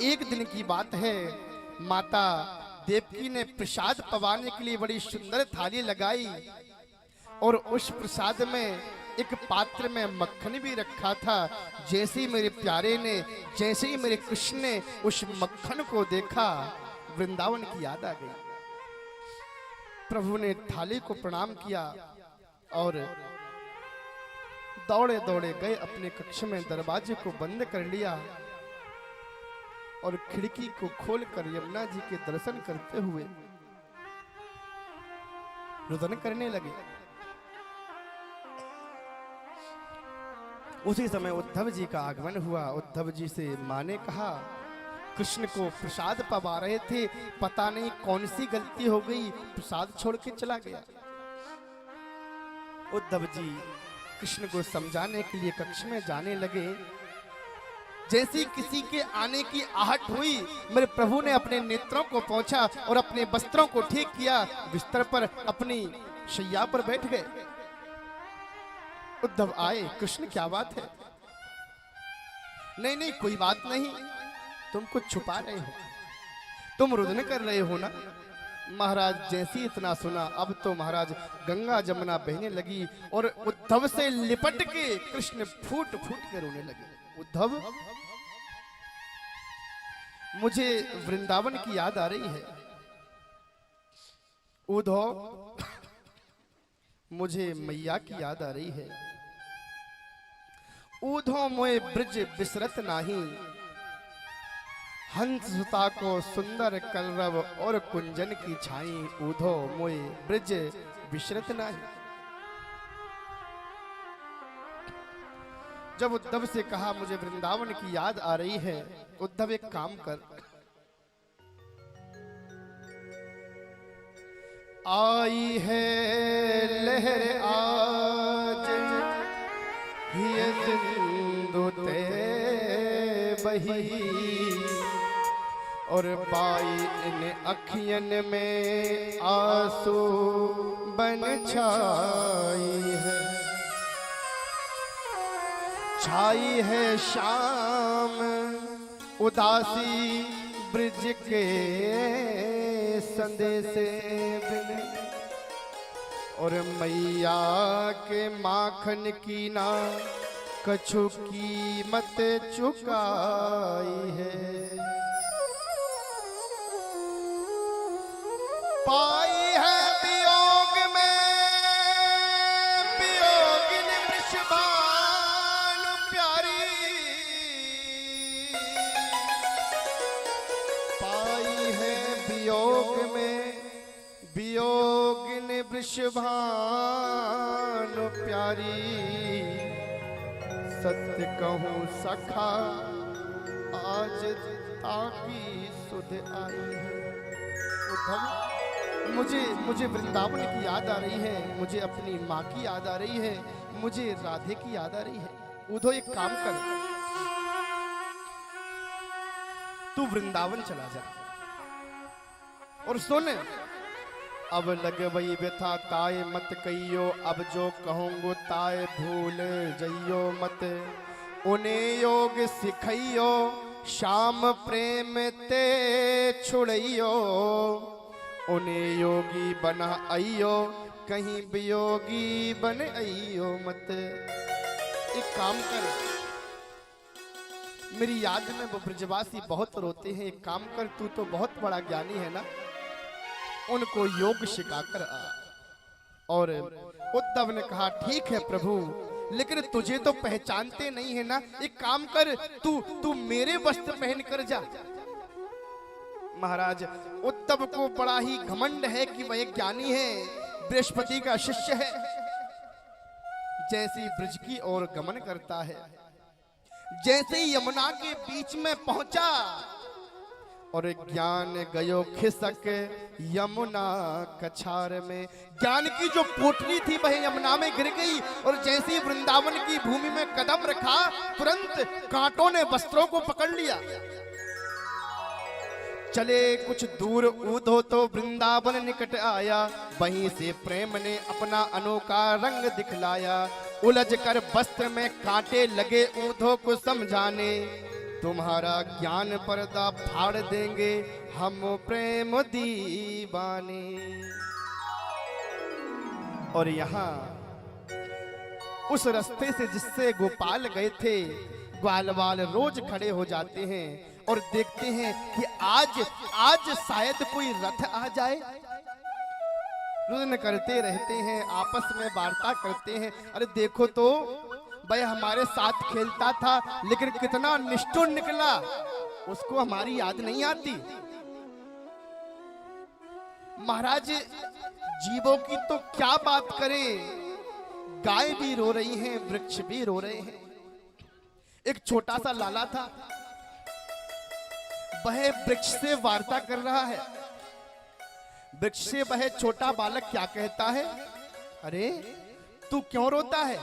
एक दिन की बात है, माता देवकी ने प्रसाद पवाने के लिए बड़ी सुंदर थाली लगाई और उस प्रसाद में एक पात्र में मक्खन भी रखा था। जैसे ही मेरे प्यारे ने, जैसे ही मेरे कृष्ण ने उस मक्खन को देखा, वृंदावन की याद आ गई। प्रभु ने थाली को प्रणाम किया और दौड़े दौड़े गए अपने कक्ष में, दरवाजे को बंद कर लिया और खिड़की को खोलकर यमुना जी के दर्शन करते हुए रुदन करने लगे। उसी समय उद्धव जी का आगमन हुआ। उद्धव जी से मां ने कहा, कृष्ण को प्रसाद पवा रहे थे, पता नहीं कौन सी गलती हो गई, प्रसाद छोड़ के चला गया। उद्धव जी कृष्ण को समझाने के लिए कक्ष में जाने लगे। जैसी किसी के आने की आहट हुई, मेरे प्रभु ने अपने नेत्रों को पोंछा और अपने वस्त्रों को ठीक किया, बिस्तर पर अपनी शैया पर बैठ गए। उद्धव आए, कृष्ण क्या बात है? नहीं नहीं कोई बात नहीं, तुम कुछ छुपा रहे हो, तुम रुदन कर रहे हो ना। महाराज जैसी इतना सुना, अब तो महाराज गंगा जमुना बहने लगी और उद्धव से लिपट के कृष्ण फूट फूट के रोने लगे। उद्धव, मुझे वृंदावन की याद आ रही है। उद्धव, मुझे मैया की याद आ रही है। उद्धव मोए ब्रज बिसरत नाही, हंस सुता को सुंदर कलरव और कुंजन की छाई। उद्धव मोए ब्रज बिसरत नाही। जब उद्धव से कहा मुझे वृंदावन की याद आ रही है, उद्धव एक काम कर, आई है लहर आज हिय सिंधु ते बही, और पाई इन अखियन में आंसू बन छाई है। छाई है शाम उदासी ब्रिज के संदेशे बिन, और मैया के माखन की ना कछु कीमत चुकाई है। पाई है वियोग में वियोगिनी वृषभानु प्यारी, पाई है वियोग में वियोगिनी वृषभानु प्यारी। सत्य कहूँ सखा आज ताकी सुध आई है। उद्धव, मुझे वृंदावन की याद आ रही है, मुझे अपनी माँ की याद आ रही है, मुझे राधे की याद आ रही है। उद्धव एक काम कर, तू वृंदावन चला जा और सुन, अब लगवई व्यथा ताय मत कहियो, अब जो कहूंगो ताय भूल जइयो मत। उन्हें योग सिखइयो श्याम प्रेम ते छुड़इयो, उन्हें योगी बना आइयो कहीं वियोगी बन आइयो मत। एक काम कर, मेरी याद में वो ब्रजवासी बहुत रोते हैं, एक काम कर, तू तो बहुत बड़ा ज्ञानी है ना, उनको योग सिखाकर आ। और उद्धव ने कहा ठीक है प्रभु, लेकिन तुझे तो पहचानते नहीं है ना, एक काम कर, तू मेरे वस्त्र पहन कर जा। महाराज उद्धव को बड़ा ही घमंड है कि वह एक ज्ञानी है, बृहस्पति का शिष्य है। जैसे ब्रज की ओर गमन करता है, जैसे ही यमुना के बीच में पहुंचा और ज्ञान गयो खिसक यमुना कछार में, ज्ञान की जो पोटली थी वह यमुना में गिर गई। और जैसे ही वृंदावन की भूमि में कदम रखा, तुरंत कांटों ने वस्त्रों को पकड़ लिया। चले कुछ दूर उद्धव तो वृंदावन निकट आया, वहीं से प्रेम ने अपना अनोखा रंग दिखलाया। उलझ कर वस्त्र में कांटे लगे उद्धव को समझाने, तुम्हारा ज्ञान पर्दा फाड़ देंगे हम प्रेम दीवाने। और यहाँ उस रास्ते से जिससे गोपाल गए थे, ग्वालवाल रोज खड़े हो जाते हैं और देखते हैं कि आज शायद कोई रथ आ जाए। रुदन करते रहते हैं, आपस में वार्ता करते हैं। अरे देखो तो भाई, हमारे साथ खेलता था लेकिन कितना निष्ठुर निकला, उसको हमारी याद नहीं आती। महाराज जीवों की तो क्या बात करें, गाय भी रो रही हैं, वृक्ष भी रो रहे हैं। एक छोटा सा लाला था, वह वृक्ष से वार्ता कर रहा है। वृक्ष से वह छोटा बालक क्या कहता है, अरे तू क्यों रोता है?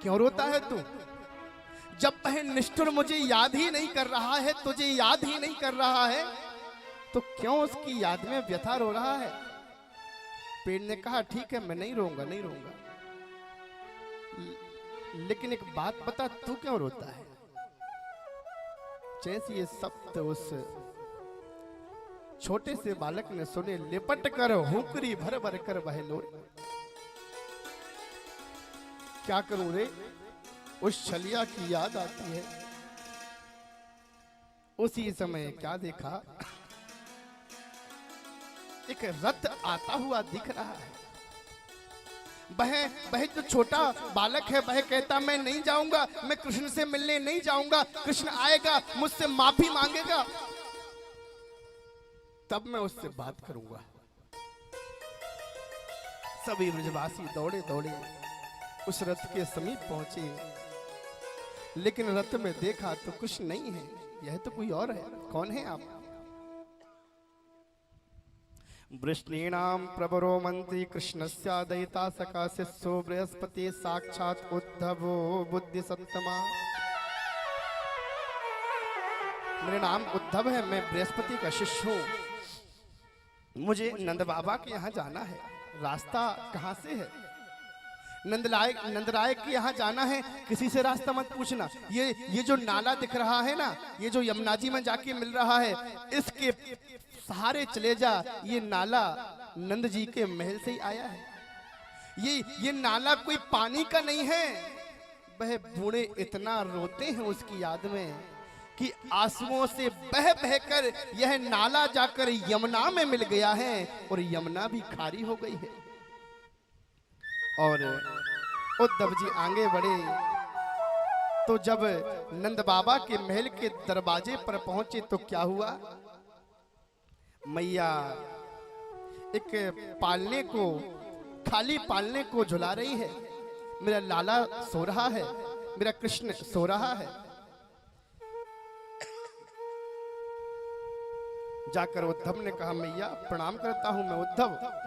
क्यों रोता है तू? जब वह निष्ठुर मुझे याद ही नहीं कर रहा है, तुझे याद ही नहीं कर रहा है, तो क्यों उसकी याद में व्यथा रो रहा है? पेड़ ने कहा ठीक है, मैं नहीं रोऊंगा, नहीं रोऊंगा, लेकिन एक बात बता, तू क्यों रोता है? जैसे ये शब्द उस छोटे से बालक ने सुने, लिपट कर हुकरी भर भर कर वह लो। क्या करूं रे, उस छलिया की याद आती है। उसी समय क्या देखा, एक रथ आता हुआ दिख रहा है। वह जो छोटा बालक है, वह कहता मैं नहीं जाऊंगा, मैं कृष्ण से मिलने नहीं जाऊंगा। कृष्ण आएगा, मुझसे माफी मांगेगा, तब मैं उससे बात करूंगा। सभी ब्रजवासी दौड़े दौड़े उस रथ के समीप पहुंचे, लेकिन रथ में देखा तो कृष्ण नहीं है, यह तो कोई और है। कौन है आप? वृष्णीनां प्रवरो मंत्री कृष्णस्य दयिता सकाशिष्यो बृहस्पति साक्षात उद्धवो बुद्धि सत्तमा। मेरा नाम उद्धव है, मैं बृहस्पति का शिष्य हूँ। मुझे नंद बाबा के यहाँ जाना है। रास्ता कहाँ से है? नंदराय के यहाँ जाना है। किसी से रास्ता मत पूछना। ये जो नाला दिख रहा है ना, ये जो यमुना जी में जाके मिल रहा है, इसके सहारे चले जा। ये नाला नंद जी के महल से ही आया है। ये नाला कोई पानी का नहीं है। वह बूढ़े इतना रोते हैं उसकी याद में कि आंसुओं से बह बहकर यह नाला जाकर यमुना में मिल गया है और यमुना भी खारी हो गई है। और उद्धव जी आगे बढ़े तो जब नंद बाबा के महल के दरवाजे पर पहुंचे तो क्या हुआ, मैया एक खाली पालने को झुला रही है। मेरा लाला सो रहा है, मेरा कृष्ण सो रहा है। जाकर उद्धव ने कहा, मैया प्रणाम करता हूं, मैं उद्धव।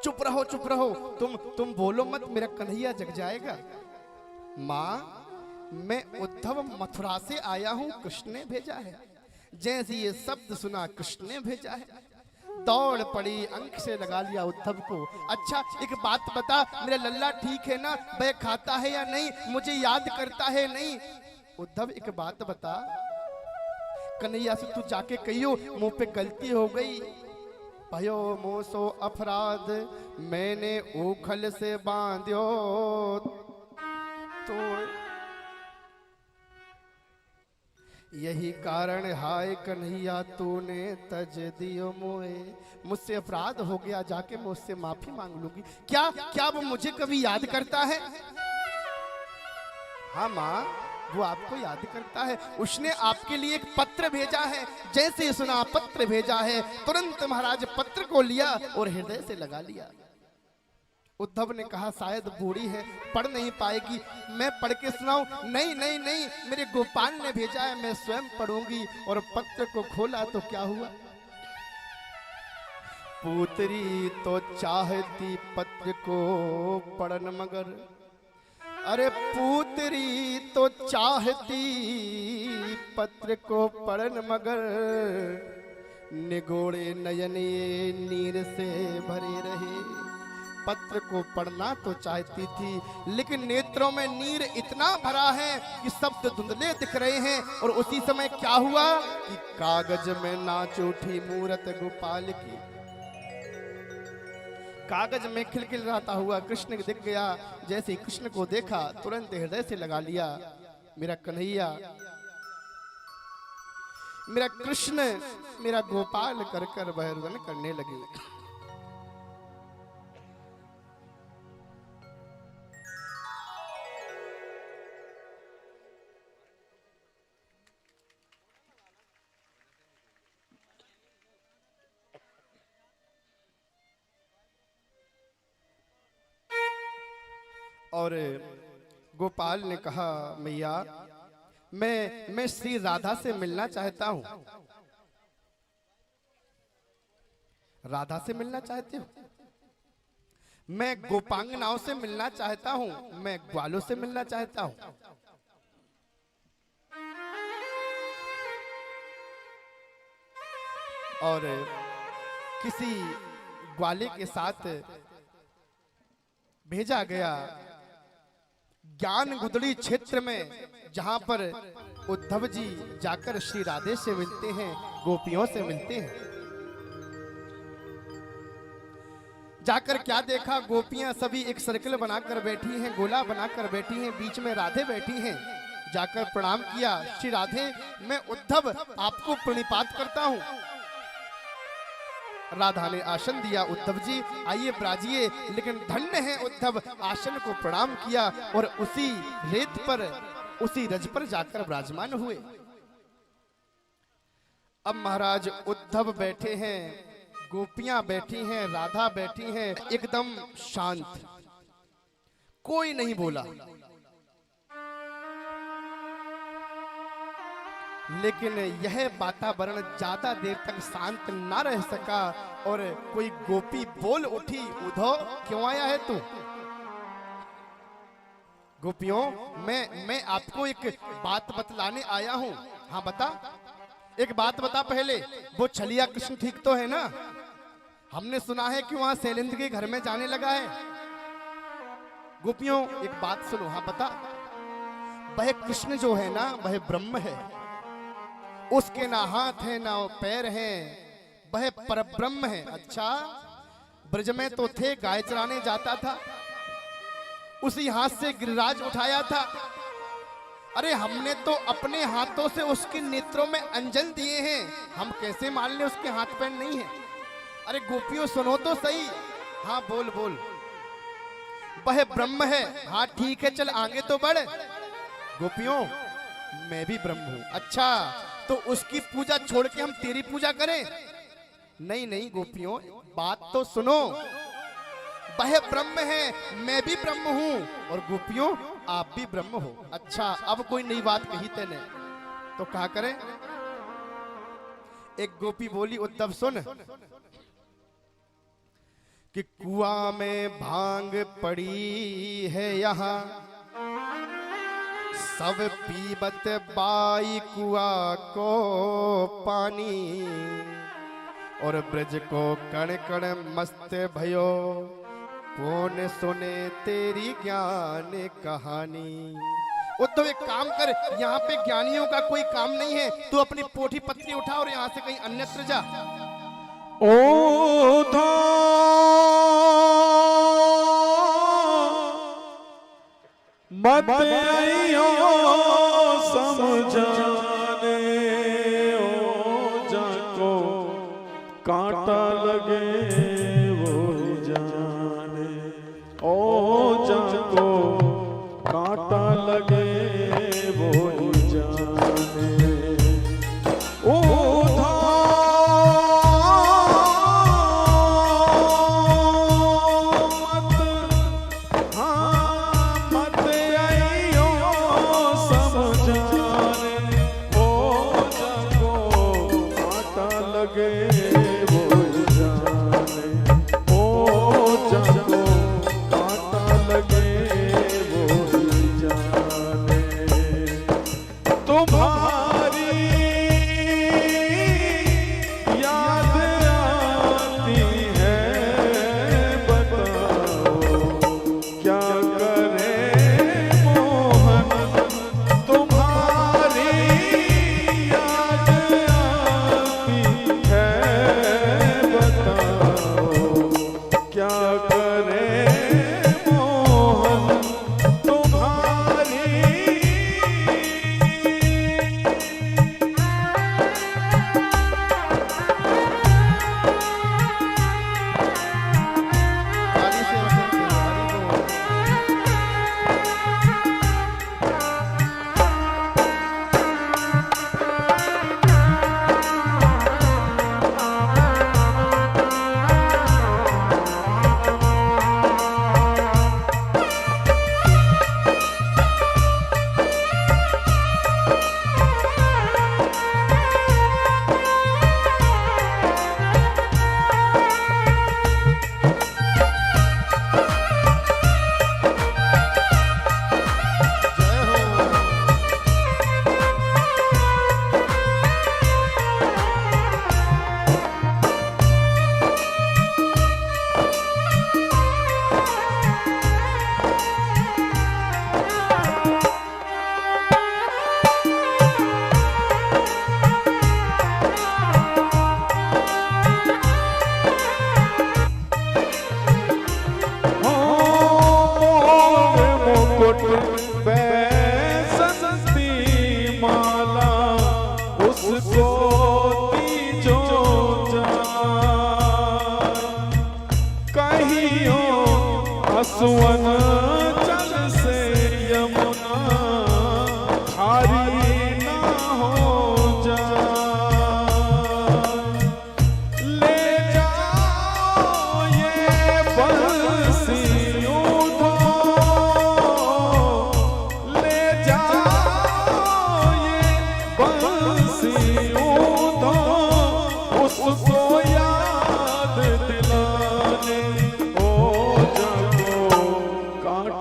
चुप रहो चुप रहो, तुम बोलो मत, मेरा कन्हैया जग जाएगा। माँ मैं उद्धव मथुरा से आया हूं, कृष्ण ने भेजा है। जैसे ये शब्द सुना, कृष्ण ने भेजा है। दौड़ पड़ी, अंक से लगा लिया उद्धव को। अच्छा एक बात बता, मेरा लल्ला ठीक है ना, वह खाता है या नहीं, मुझे याद करता है नहीं? उद्धव एक बात बता, कन्हैया से तू जाके कहियो मुंह पे गलती हो गई, भयो मोसो अपराध मैंने ओखल से बांध्यो तो यही कारण हाय कन्हैया तूने तज दियो मोए। मुझसे अपराध हो गया, जाके मैं उससे माफी मांग लूंगी। क्या वो मुझे कभी याद करता है? हाँ माँ, वो आपको याद करता है। उसने आपके लिए एक पत्र भेजा है। जैसे ही सुना पत्र भेजा है, तुरंत महाराज पत्र को लिया और हृदय से लगा लिया। उद्धव ने कहा शायद बूढ़ी है, पढ़ नहीं पाएगी, मैं पढ़ के सुनाऊं? नहीं नहीं नहीं, मेरे गोपाल ने भेजा है, मैं स्वयं पढ़ूंगी। और पत्र को खोला तो क्या हुआ, पुत्री तो चाहती पत्र को पढ़न मगर, अरे पुत्री तो चाहती पत्र को पढ़न मगर, निगोड़े नयन ये नीर से भरे रहे। पत्र को पढ़ना तो चाहती थी, लेकिन नेत्रों में नीर इतना भरा है कि शब्द धुंधले दिख रहे हैं। और उसी समय क्या हुआ कि कागज में नाच उठी मूरत गोपाल की। कागज में खिलखिल रहता हुआ कृष्ण दिख गया। जैसे कृष्ण को देखा तुरंत हृदय से लगा लिया, मेरा कन्हैया, मेरा कृष्ण, मेरा गोपाल कर कर वह रुदन करने लगे। और गोपाल ने कहा, मैया, मैं श्री राधा से मिलना चाहता हूं। राधा से मिलना चाहते हो? मैं गोपांगनाओं से मिलना चाहता हूं, मैं ग्वालों से मिलना चाहता हूं। और किसी ग्वाले के साथ भेजा गया ज्ञान गुदड़ी क्षेत्र में, जहां पर उद्धव जी जाकर श्री राधे से मिलते हैं, गोपियों से मिलते हैं। जाकर क्या देखा, गोपियां सभी एक सर्कल बनाकर बैठी हैं, गोला बनाकर बैठी हैं, बीच में राधे बैठी हैं। जाकर प्रणाम किया, श्री राधे, मैं उद्धव आपको प्रणिपात करता हूं। राधा ने आसन दिया, उद्धव जी आइए प्राजिए। लेकिन धन्य है उद्धव, आसन को प्रणाम किया और उसी रेत पर, उसी रज पर जाकर विराजमान हुए। अब महाराज उद्धव बैठे हैं, गोपियां बैठी हैं, राधा बैठी हैं, एकदम शांत, कोई नहीं बोला। लेकिन यह वातावरण ज्यादा देर तक शांत ना रह सका और कोई गोपी बोल उठी, उद्धव क्यों आया है तू? गोपियों, मैं आपको एक बात बतलाने आया हूं। हाँ बता, एक बात बता पहले, वो छलिया कृष्ण ठीक तो है ना? हमने सुना है कि वहां शैलेंद्र के घर में जाने लगा है। गोपियों एक बात सुनो, हाँ बता। वह कृष्ण जो है ना, वह ब्रह्म है, उसके ना हाथ है ना पैर हैं, वह परब्रह्म है। अच्छा, ब्रज में तो थे, गाय चराने जाता था, उसी हाथ से गिरिराज उठाया था। अरे हमने तो अपने हाथों से उसके नेत्रों में अंजन दिए हैं, हम कैसे मान ले उसके हाथ पैर नहीं है? अरे गोपियों सुनो तो सही। हाँ बोल बोल। वह ब्रह्म है। हाँ ठीक है, चल आगे तो बढ़। गोपियों, मैं भी ब्रह्म हूं। अच्छा, तो उसकी पूजा छोड़ के हम तेरी पूजा करें? नहीं नहीं गोपियों, बात तो सुनो। वह ब्रह्म है, मैं भी ब्रह्म हूं, और गोपियों आप भी ब्रह्म हो। अच्छा, अब कोई नई बात कही तेने तो क्या करें? एक गोपी बोली, उद्धव सुन कि कुआं में भांग पड़ी है यहाँ, सब पीबत बाई कुआ को पानी, और ब्रज को कण कण मस्त भयो, कौन सुने तेरी ज्ञान कहानी। उद्धव एक काम कर, यहाँ पे ज्ञानियों का कोई काम नहीं है, तू अपनी पोठी पत्री उठा और यहाँ से कहीं अन्यत्र जा। मत आइयो समझाने, ओ जाको कांटा लगे वो जाने, ओ जाको कांटा लगे वो जाने। ओ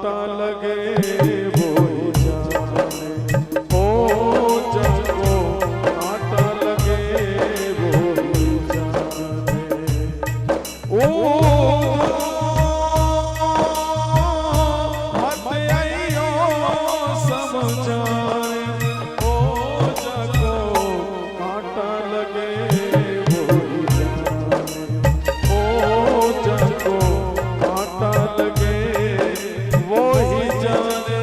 कांटा लगे वो जाने, ओ जाको कांटा लगे वो जाने। ओ मत आइयो समझाए, ओ जाको कांटा लगे वो जाने, ओ जाको कांटा लगे वो ही जाने।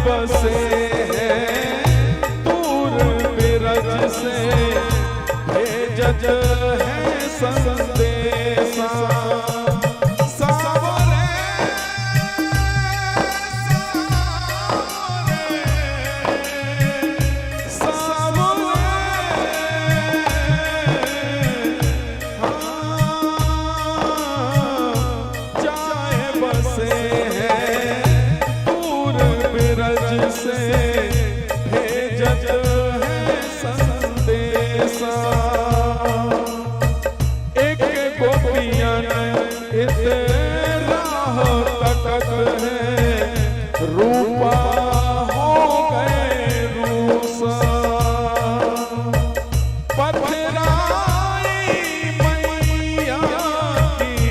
बसे हैं दूर बिरज से, भेजज है संदेशा। सावरे जाए बसे से, भेजत है संदेशा। एक गोपियन इतना तकत है, रूपा हो गए रूसा। पथराई मैया की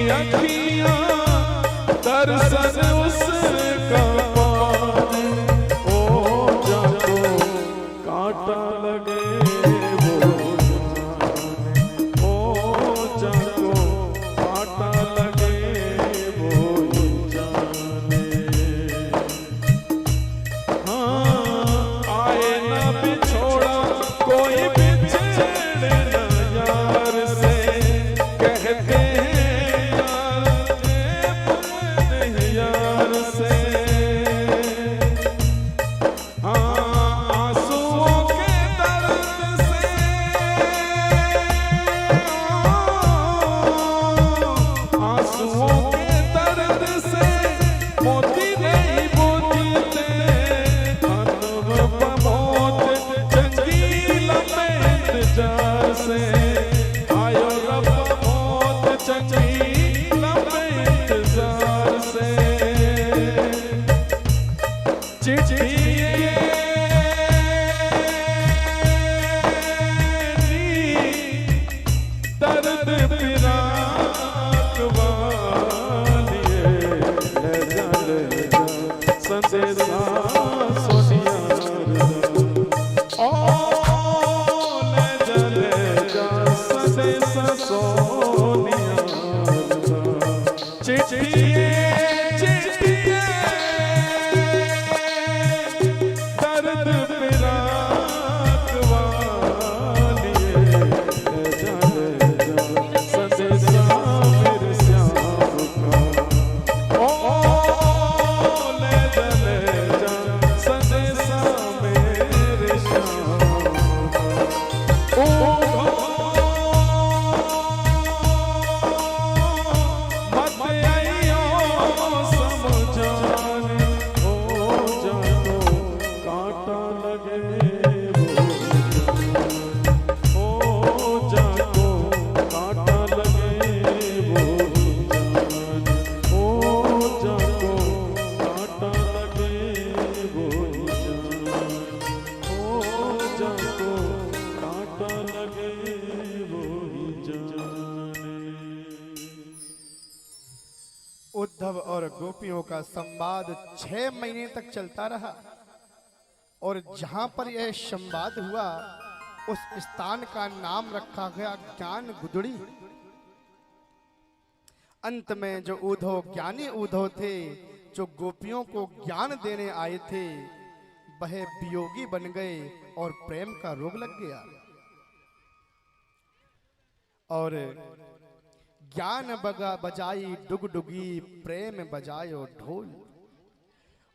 अखियाँ, दर्शन उसका पाने, ओ जाको कांटा लगे वो जाने, ओ पिराक वालिए ले जा संदेशा सोनिया ओ ले जा संदेशा सोनिया चिट्ठिए चिट्ठिए दर्द पिराक वालिए ले जा संदेशा मेरे श्याम का ओ ले जा संदेशा मेरे श्याम का ओ मत आइयो समझाने ओ जानो कांटा लगे ओ जानो कांटा लगे ओ जानो कांटा लगे ओ जानो कांटा लगे उद्धव और गोपियों का संवाद 6 महीने तक चलता रहा और जहां पर यह संवाद हुआ उस स्थान का नाम रखा गया ज्ञान गुदड़ी। अंत में जो उद्धव ज्ञानी उद्धव थे, जो गोपियों को ज्ञान देने आए थे, वह वियोगी बन गए और प्रेम का रोग लग गया। और ज्ञान बजाई डुगडुगी, प्रेम बजायो ढोल।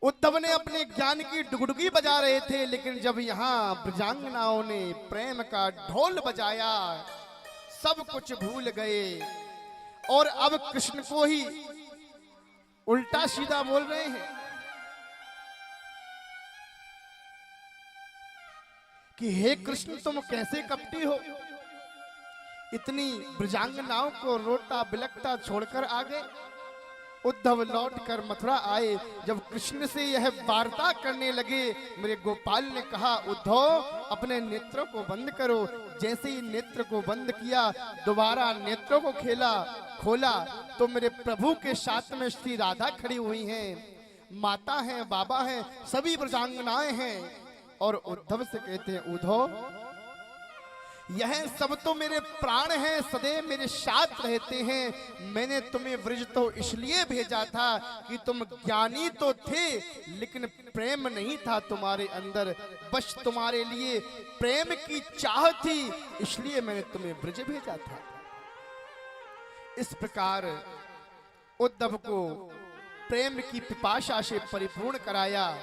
उद्धव ने अपने ज्ञान की डुगडुगी बजा रहे थे, लेकिन जब यहाँ ब्रजांगनाओं ने प्रेम का ढोल बजाया, सब कुछ भूल गए और अब कृष्ण को ही उल्टा सीधा बोल रहे हैं कि हे कृष्ण, तुम कैसे कपटी हो, इतनी ब्रजांगनाओं को रोता बिलकता छोड़कर आ गए। उद्धव लौटकर मथुरा आए। जब कृष्ण से यह वार्ता करने लगे, मेरे गोपाल ने कहा, उद्धव अपने नेत्रों को बंद करो। जैसे ही नेत्र को बंद किया, दोबारा नेत्रों को खोला तो मेरे प्रभु के साथ में श्री राधा खड़ी हुई हैं, माता हैं, बाबा हैं, सभी ब्रजांगनाएं हैं। और उद्धव से कहते हैं, उद्धव यह सब तो मेरे प्राण हैं, सदैव मेरे साथ रहते हैं। मैंने तुम्हें ब्रज तो इसलिए भेजा था कि तुम ज्ञानी तो थे, लेकिन प्रेम नहीं था तुम्हारे अंदर, बस तुम्हारे लिए प्रेम की चाह थी, इसलिए मैंने तुम्हें ब्रज भेजा था। इस प्रकार उद्धव को प्रेम की पिपाशा से परिपूर्ण कराया।